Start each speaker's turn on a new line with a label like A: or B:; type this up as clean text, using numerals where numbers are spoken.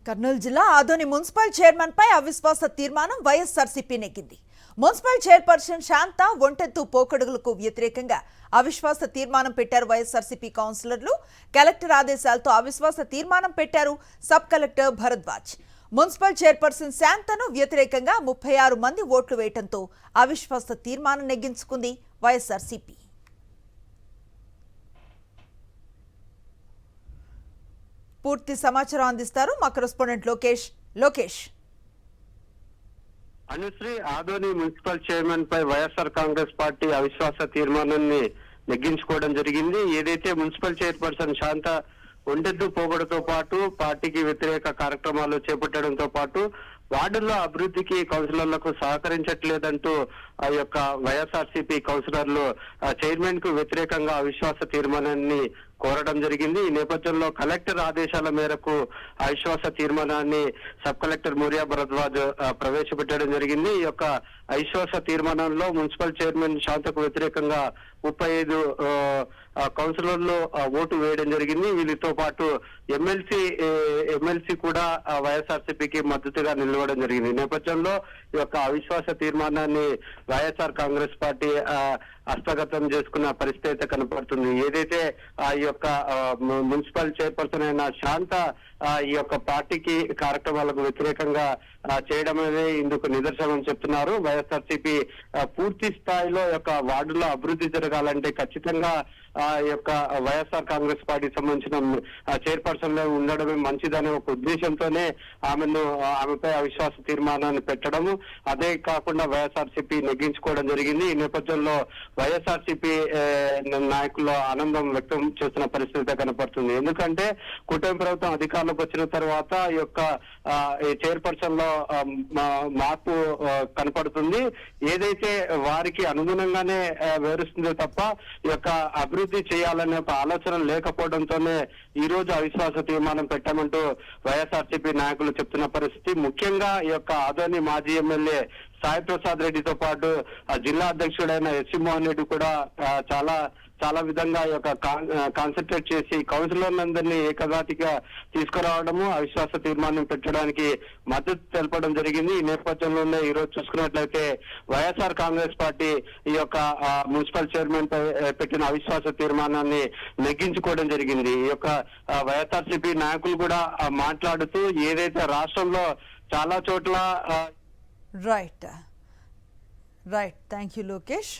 A: కర్నూలు జిల్లా Adoni municipal chairman పై అవిశ్వాస తీర్మానం వైఎస్ఆర్సీపీ నెగ్గింది. మున్సిపల్ చైర్పర్సన్ శాంత ఒంటెత్తు పోకడులకు వ్యతిరేకంగా అవిశ్వాస తీర్మానం పెట్టారు వైఎస్ఆర్సీపీ కౌన్సిలర్లు. కలెక్టర్ ఆదేశాలతో అవిశ్వాస తీర్మానం పెట్టారు sub collector Bharadwaj. Municipal chairperson Shantanu వ్యతిరేకంగా 36 మంది ఓట్లు వేయడంతో అవిశ్వాస తీర్మానం నెగ్గించుకుంది వైఎస్ఆర్సీపీ. పూర్తి సమాచారం అందిస్తారు మా correspondent Lokesh.
B: Anushree, Adoni municipal chairman పై వైఎస్ఆర్ కాంగ్రెస్ పార్టీ అవిశ్వాస తీర్మానాన్ని నెగ్గించుకోవడం జరిగింది. ఏదైతే మున్సిపల్ చైర్పర్సన్ శాంత ఒంటెద్దు పోగొడతో పాటు పార్టీకి వ్యతిరేక కార్యక్రమాలు చేపట్టడంతో పాటు వార్డుల్లో అభివృద్ధికి కౌన్సిలర్లకు సహకరించట్లేదంటూ ఆ యొక్క వైఎస్ఆర్సీపీ కౌన్సిలర్లు చైర్మన్ కు వ్యతిరేకంగా అవిశ్వాస తీర్మానాన్ని కోరడం జరిగింది. ఈ నేపథ్యంలో కలెక్టర్ ఆదేశాల మేరకు అవిశ్వాస తీర్మానాన్ని సబ్ కలెక్టర్ మోరియా భరద్వాజ్ ప్రవేశపెట్టడం జరిగింది. ఈ యొక్క అవిశ్వాస తీర్మానంలో మున్సిపల్ చైర్మన్ శాంతకు వ్యతిరేకంగా 35 కౌన్సిలర్లు ఓటు వేయడం జరిగింది. వీళ్ళతో పాటు ఎమ్మెల్సీ కూడా వైఎస్ఆర్సీపీకి మద్దతుగా నిలవడం జరిగింది. ఈ నేపథ్యంలో ఈ యొక్క అవిశ్వాస తీర్మానాన్ని వైఎస్ఆర్ కాంగ్రెస్ పార్టీ హస్తగతం చేసుకున్న పరిస్థితి అయితే కనపడుతుంది. ఏదైతే ఈ యొక్క మున్సిపల్ చైర్పర్సన్ అయిన శాంత ఈ యొక్క పార్టీకి కార్యక్రమాలకు వ్యతిరేకంగా చేయడం అనేది ఇందుకు నిదర్శనం చెప్తున్నారు. వైఎస్ఆర్సీపీ పూర్తి స్థాయిలో యొక్క వార్డులో అభివృద్ధి జరగాలంటే ఖచ్చితంగా ఈ యొక్క వైఎస్ఆర్ కాంగ్రెస్ పార్టీకి సంబంధించిన చైర్పర్సన్ లో ఉండడమే మంచిదనే ఒక ఉద్దేశంతోనే ఆమెపై అవిశ్వాస తీర్మానాన్ని పెట్టడము, అదే కాకుండా వైఎస్ఆర్సీపీ నెగ్గించుకోవడం జరిగింది. ఈ నేపథ్యంలో వైఎస్ఆర్సీపీ నాయకుల్లో ఆనందం వ్యక్తం చేస్తున్న పరిస్థితి కనపడుతుంది. ఎందుకంటే కూటమి ప్రభుత్వం అధికారంలోకి వచ్చిన తర్వాత ఈ యొక్క చైర్పర్సన్ లో మార్పు కనపడుతుంది. ఏదైతే వారికి అనుగుణంగానే వివరిస్తుందో తప్ప ఈ యొక్క అభివృద్ధి చేయాలనే ఒక ఆలోచన లేకపోవడంతోనే ఈ రోజు అవిశ్వాస తీర్మానం పెట్టామంటూ వైఎస్ఆర్సీపీ నాయకులు చెప్తున్న పరిస్థితి. ముఖ్యంగా ఈ యొక్క ఆదోని మాజీ ఎమ్మెల్యే సాయి ప్రసాద్ రెడ్డితో పాటు జిల్లా అధ్యక్షుడైన ఎస్సీ మోహన్ రెడ్డి కూడా చాలా విధంగా ఈ యొక్క కాన్సన్ట్రేట్ చేసి కౌన్సిలర్లందరినీ ఏకదాటిగా తీసుకురావడము, అవిశ్వాస తీర్మానం పెట్టడానికి మద్దతు తెలపడం జరిగింది. ఈ నేపథ్యంలోనే ఈ రోజు చూసుకున్నట్లయితే వైఎస్ఆర్ కాంగ్రెస్ పార్టీ ఈ యొక్క మున్సిపల్ చైర్మన్ పై పెట్టిన అవిశ్వాస తీర్మానాన్ని నెగ్గించుకోవడం జరిగింది. ఈ యొక్క వైఎస్ఆర్సీపీ నాయకులు కూడా మాట్లాడుతూ ఏదైతే రాష్ట్రంలో చాలా చోట్ల
A: రైట్ థ్యాంక్ యూ లోకేష్.